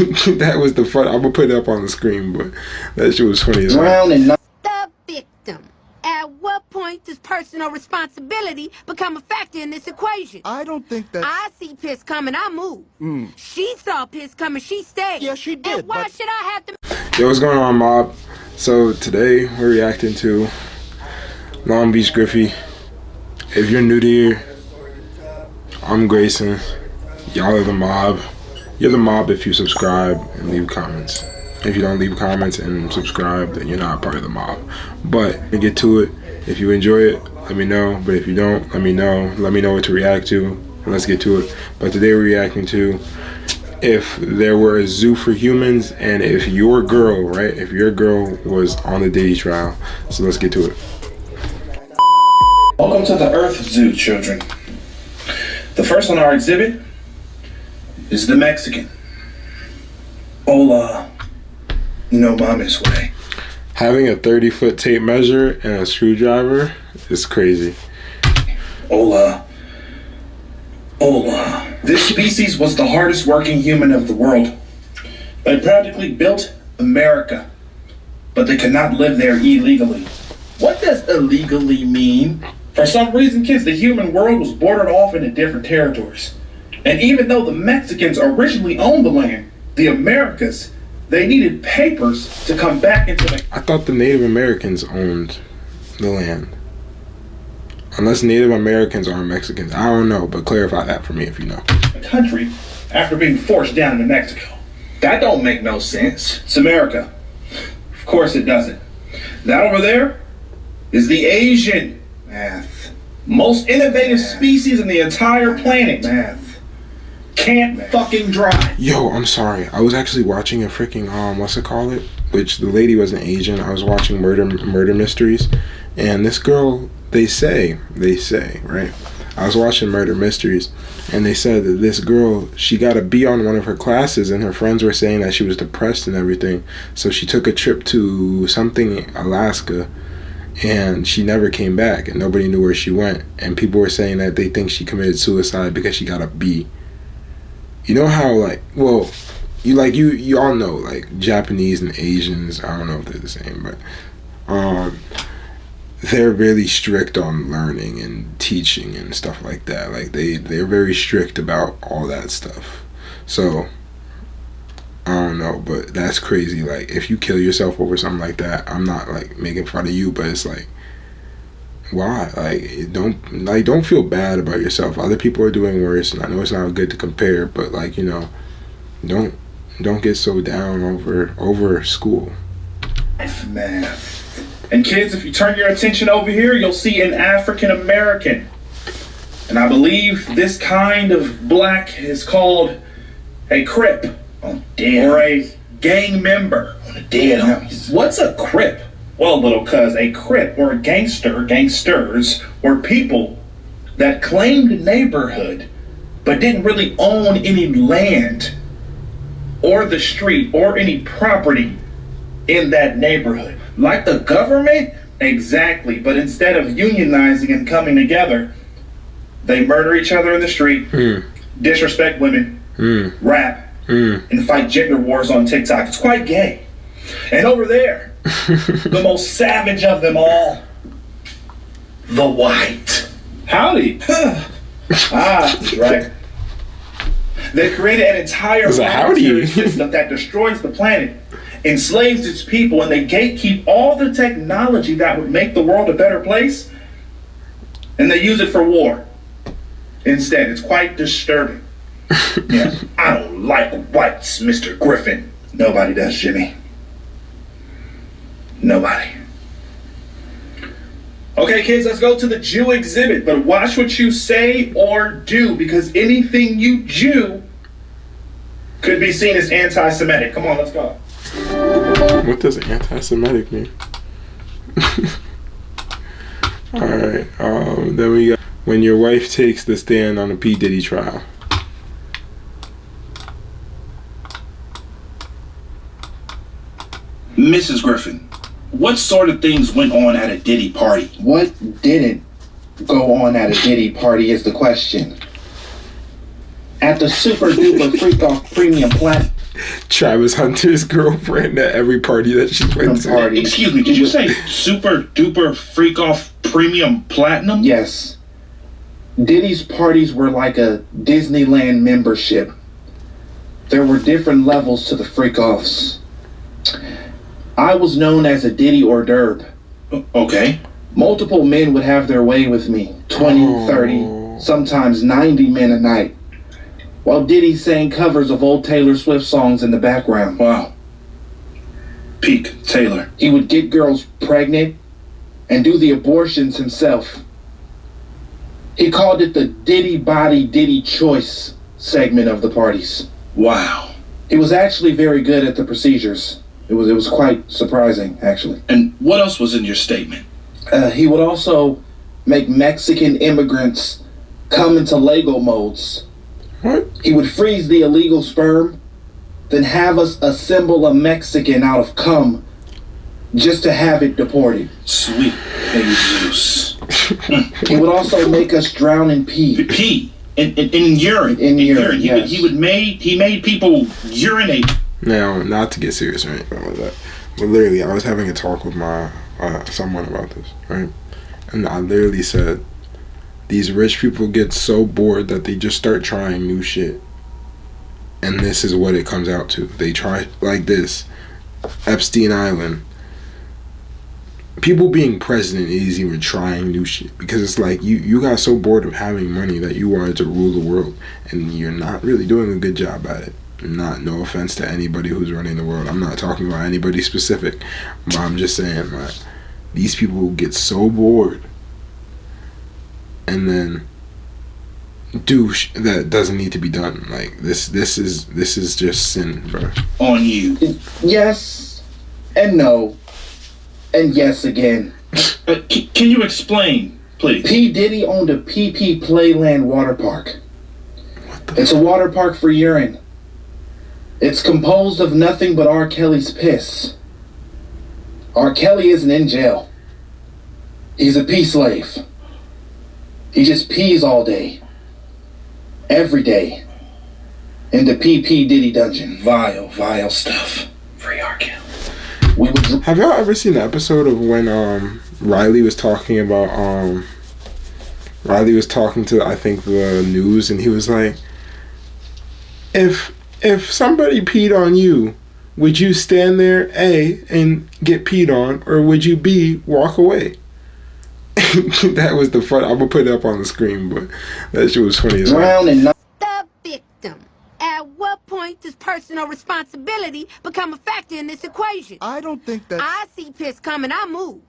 That was the fun. I'm gonna put it up on the screen, but that shit was funny as well. The victim. At what point does personal responsibility become a factor in this equation? I don't think that. I see piss coming, I move. She saw piss coming, she stayed. Yeah, she did. And why should I have to? Yo, what's going on, mob? So today we're reacting to Longbeachgriffy. If you're new to here, I'm Grayson. Y'all are the mob. You're the mob if you subscribe and leave comments. If you don't leave comments and subscribe, then you're not part of the mob. But to get to it, if you enjoy it, let me know. But if you don't, let me know. Let me know what to react to, and let's get to it. But today we're reacting to if there were a zoo for humans, and if your girl, right? If your girl was on the Diddy trial. So let's get to it. Welcome to the Earth Zoo, children. The first on our exhibit is the Mexican. Hola. No mames way. Having a 30-foot tape measure and a screwdriver is crazy. Hola. Hola. This species was the hardest working human of the world. They practically built America, but they could not live there illegally. What does illegally mean? For some reason, kids, the human world was bordered off into different territories. And even though the Mexicans originally owned the land, the Americas, they needed papers to come back into the... I thought the Native Americans owned the land. Unless Native Americans are Mexicans. I don't know, but clarify that for me if you know. ...country after being forced down into Mexico. That don't make no sense. It's America. Of course it doesn't. That over there is the Asian. Math. Most innovative species in the entire planet. Math. Can't fucking drive. Yo, I'm sorry. I was actually watching a freaking what's it called? Which the lady was an Asian. I was watching murder mysteries, and this girl, they say, right? I was watching murder mysteries, and they said that this girl, she got a B on one of her classes, and her friends were saying that she was depressed and everything. So she took a trip to something Alaska, and she never came back, and nobody knew where she went. And people were saying that they think she committed suicide because she got a B. You know how, like, well, you all know, like, Japanese and Asians, I don't know if they're the same, but they're really strict on learning and teaching and stuff like that. Like, they're very strict about all that stuff. So I don't know, but that's crazy. Like, if you kill yourself over something like that, I'm not like making fun of you, but it's like, why? Like, don't feel bad about yourself. Other people are doing worse, and I know it's not good to compare, but like, you know, don't get so down over school. Math. And kids, if you turn your attention over here, you'll see an African American. And I believe this kind of black is called a Crip. Oh, damn. Or a gang member. On a dead homies. What's a Crip? Well, little cuz, a Crip or a gangster, gangsters, were people that claimed a neighborhood but didn't really own any land or the street or any property in that neighborhood. Like the government? Exactly. But instead of unionizing and coming together, they murder each other in the street, disrespect women, rap, and fight gender wars on TikTok. It's quite gay. And over there, the most savage of them all, the white. Howdy. That's right. They created an entire monetary system that destroys the planet, enslaves its people, and they gatekeep all the technology that would make the world a better place, and they use it for war instead. It's quite disturbing. Yes, I don't like whites, Mr. Griffin. Nobody does, Jimmy. Nobody. Okay, kids, let's go to the Jew exhibit, but watch what you say or do, because anything you Jew could be seen as anti-Semitic. Come on, let's go. What does anti-Semitic mean? Alright, then we got when your wife takes the stand on a P. Diddy trial. Mrs. Griffin, what sort of things went on at a Diddy party? What didn't go on at a Diddy party is the question. At the super duper freak off premium Travis Hunter's girlfriend at every party that she went to. Party. Excuse me, did you say super duper freak off premium platinum? Yes. Diddy's parties were like a Disneyland membership. There were different levels to the freak-offs. I was known as a Diddy hors d'oeuvre. Okay. Multiple men would have their way with me. 20, 30, sometimes 90 men a night. While Diddy sang covers of old Taylor Swift songs in the background. Wow. Peak Taylor. He would get girls pregnant and do the abortions himself. He called it the Diddy Body Diddy Choice segment of the parties. Wow. He was actually very good at the procedures. It was quite surprising, actually. And what else was in your statement? He would also make Mexican immigrants come into Lego molds. What? He would freeze the illegal sperm, then have us assemble a Mexican out of cum just to have it deported. Sweet Jesus. He would also make us drown in pee. Pee. In urine. In urine, yes. He made people urinate. Now, not to get serious or anything like that, but literally, I was having a talk with my someone about this, right? And I literally said, these rich people get so bored that they just start trying new shit. And this is what it comes out to. They try, like this, Epstein Island. People being president is even trying new shit. Because it's like, you got so bored of having money that you wanted to rule the world. And you're not really doing a good job at it. No offense to anybody who's running the world. I'm not talking about anybody specific. But I'm just saying, like, these people get so bored. And then do that doesn't need to be done. Like, this is just sin, bro. On you. Yes and no and yes again. Can you explain, please? P. Diddy owned a PP Playland water park. It's a water park for urine. It's composed of nothing but R. Kelly's piss. R. Kelly isn't in jail. He's a pee slave. He just pees all day. Every day. In the PP Diddy dungeon. Vile stuff. Free R. Kelly. Have y'all ever seen the episode of when Riley was talking about Riley was talking to, I think, the news, and he was like, if somebody peed on you, would you stand there, A, and get peed on, or would you, B, walk away? That was the fun. I'm gonna put it up on the screen, but that shit was funny as well. The victim. At what point does personal responsibility become a factor in this equation? I don't think that... I see piss coming, I move.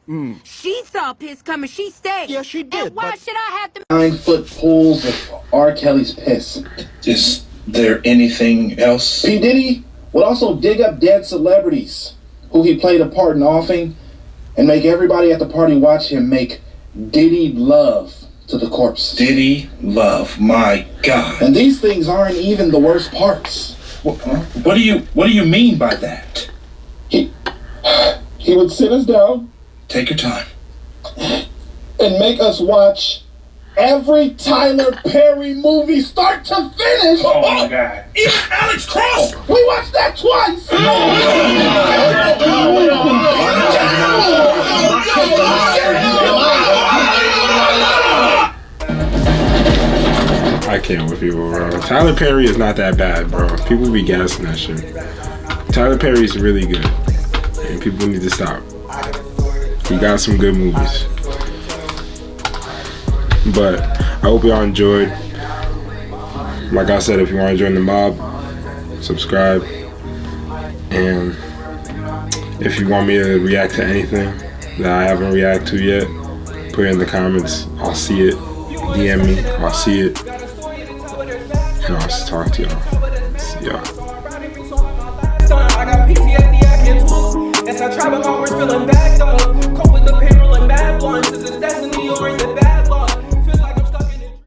She saw piss coming, she stayed. Yeah, she did, And why but... should I have to... 9-foot pools of R. Kelly's piss. Is there anything else? P. Diddy would also dig up dead celebrities who he played a part in offing and make everybody at the party watch him make Diddy love to the corpse. Diddy love, my God. And these things aren't even the worst parts. What do you mean by that? He would sit us down Take your time. and make us watch every Tyler Perry movie start to finish. Oh my God. Even Alex Cross. We watched that twice. I can't with people, bro. Tyler Perry is not that bad, bro. People be gassing that shit. Tyler Perry is really good, and people need to stop. He got some good movies. But I hope y'all enjoyed. Like I said, if you want to join the mob, subscribe. And if you want me to react to anything that I haven't reacted to yet, put it in the comments. I'll see it. DM me. I'll see it. And I'll talk to y'all. See y'all. I got PTSD, I can't move. That's how travel always feeling back though.